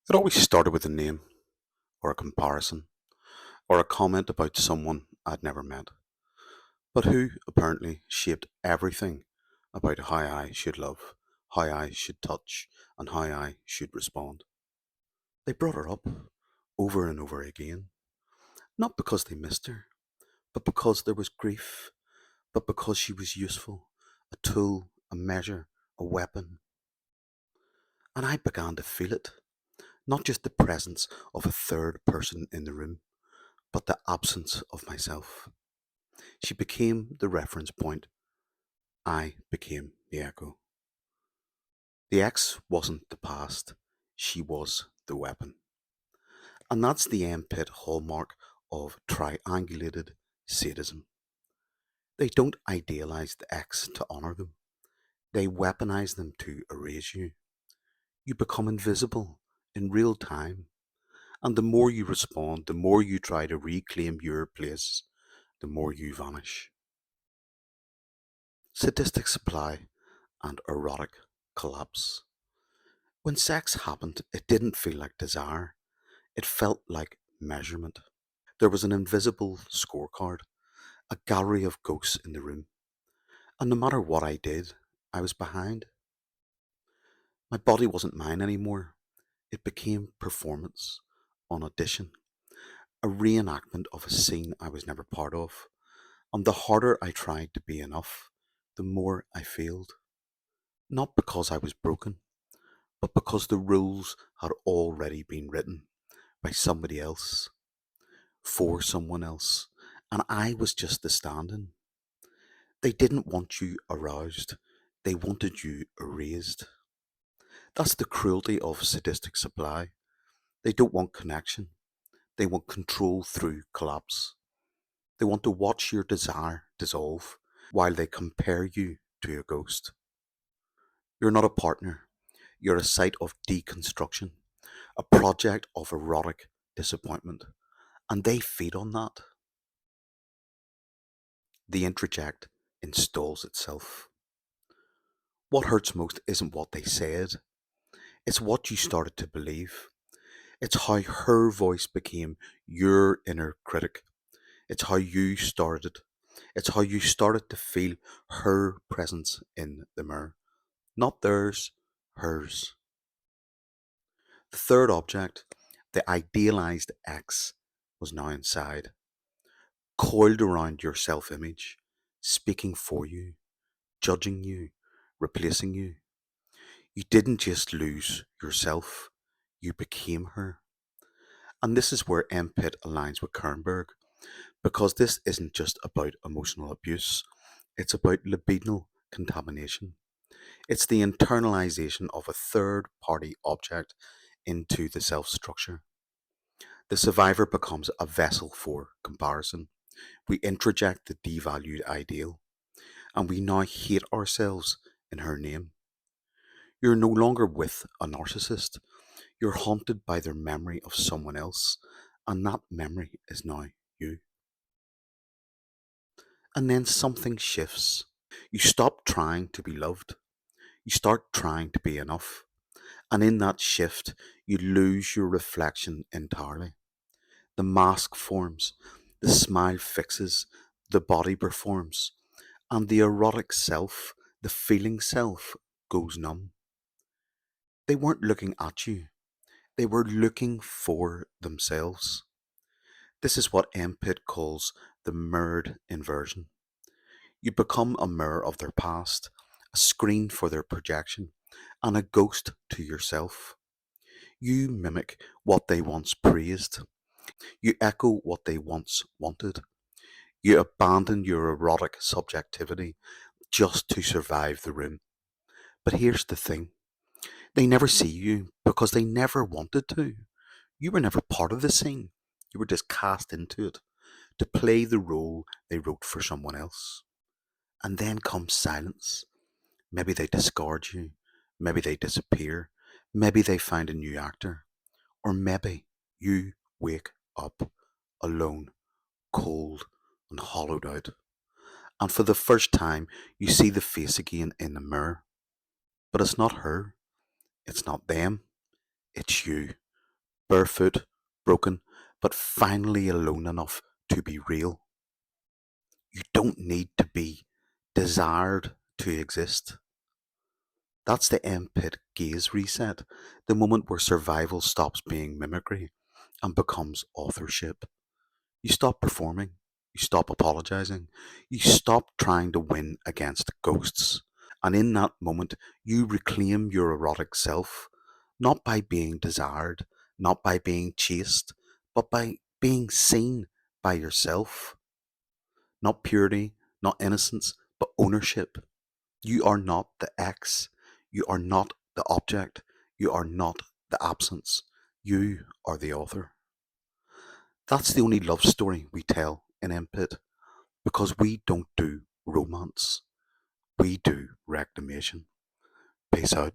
It always started with a name, or a comparison, or a comment about someone I'd never met, but who apparently shaped everything about how I should love, how I should touch, and how I should respond. They brought her up over and over again, not because they missed her, but because there was grief, but because she was useful, a tool, a measure, a weapon. And I began to feel it, not just the presence of a third person in the room, but the absence of myself. She became the reference point. I became the echo. The ex wasn't the past, she was the weapon. And that's the end pit hallmark of triangulated sadism. They don't idealize the ex to honor them, they weaponize them to erase you. You become invisible in real time. And the more you respond, the more you try to reclaim your place, the more you vanish. Sadistic supply and erotic collapse. When sex happened, it didn't feel like desire, it felt like measurement. There was an invisible scorecard, a gallery of ghosts in the room, and no matter what I did, I was behind. My body wasn't mine anymore. It became performance, an audition, a reenactment of a scene I was never part of. And the harder I tried to be enough, the more I failed. Not because I was broken, but because the rules had already been written by somebody else, for someone else, and I was just the stand in. They didn't want you aroused, they wanted you erased. That's the cruelty of sadistic supply. They don't want connection, they want control through collapse. They want to watch your desire dissolve while they compare you to a ghost. You're not a partner, you're a site of deconstruction, a project of erotic disappointment, and they feed on that. The introject installs itself. What hurts most isn't what they said, it's what you started to believe. It's how her voice became your inner critic. It's how you started. It's how you started to feel her presence in the mirror. Not theirs, hers. The third object, the idealized X, was now inside, coiled around your self image, speaking for you, judging you, replacing you. You didn't just lose yourself, you became her. And this is where MPIT aligns with Kernberg, because this isn't just about emotional abuse, it's about libidinal contamination. It's the internalization of a third party object into the self structure. The survivor becomes a vessel for comparison. We introject the devalued ideal, and we now hate ourselves in her name. You're no longer with a narcissist, you're haunted by their memory of someone else, and that memory is now you. And then something shifts. You stop trying to be loved, you start trying to be enough. And in that shift, you lose your reflection entirely. The mask forms, the smile fixes, the body performs, and the erotic self, the feeling self, goes numb. They weren't looking at you, they were looking for themselves. This is what MPIT calls the mirrored inversion. You become a mirror of their past, a screen for their projection, and a ghost to yourself. You mimic what they once praised. You echo what they once wanted. You abandon your erotic subjectivity just to survive the room. But here's the thing, they never see you because they never wanted to. You were never part of the scene. You were just cast into it to play the role they wrote for someone else. And then comes silence. Maybe they discard you. Maybe they disappear. Maybe they find a new actor. Or maybe you wake up alone, cold, and hollowed out. And for the first time, you see the face again in the mirror. But it's not her. It's not them. It's you. barefoot, broken, but finally alone enough to be real. You don't need to be desired to exist. That's the end-pit gaze reset, the moment where survival stops being mimicry and becomes authorship. You stop performing, you stop apologizing, you stop trying to win against ghosts. And in that moment, you reclaim your erotic self, not by being desired, not by being chased, but by being seen by yourself. Not purity, not innocence, but ownership. You are not the X. You are not the object. You are not the absence. You are the author. That's the only love story we tell in Empit because we don't do romance. We do reclamation. Peace out.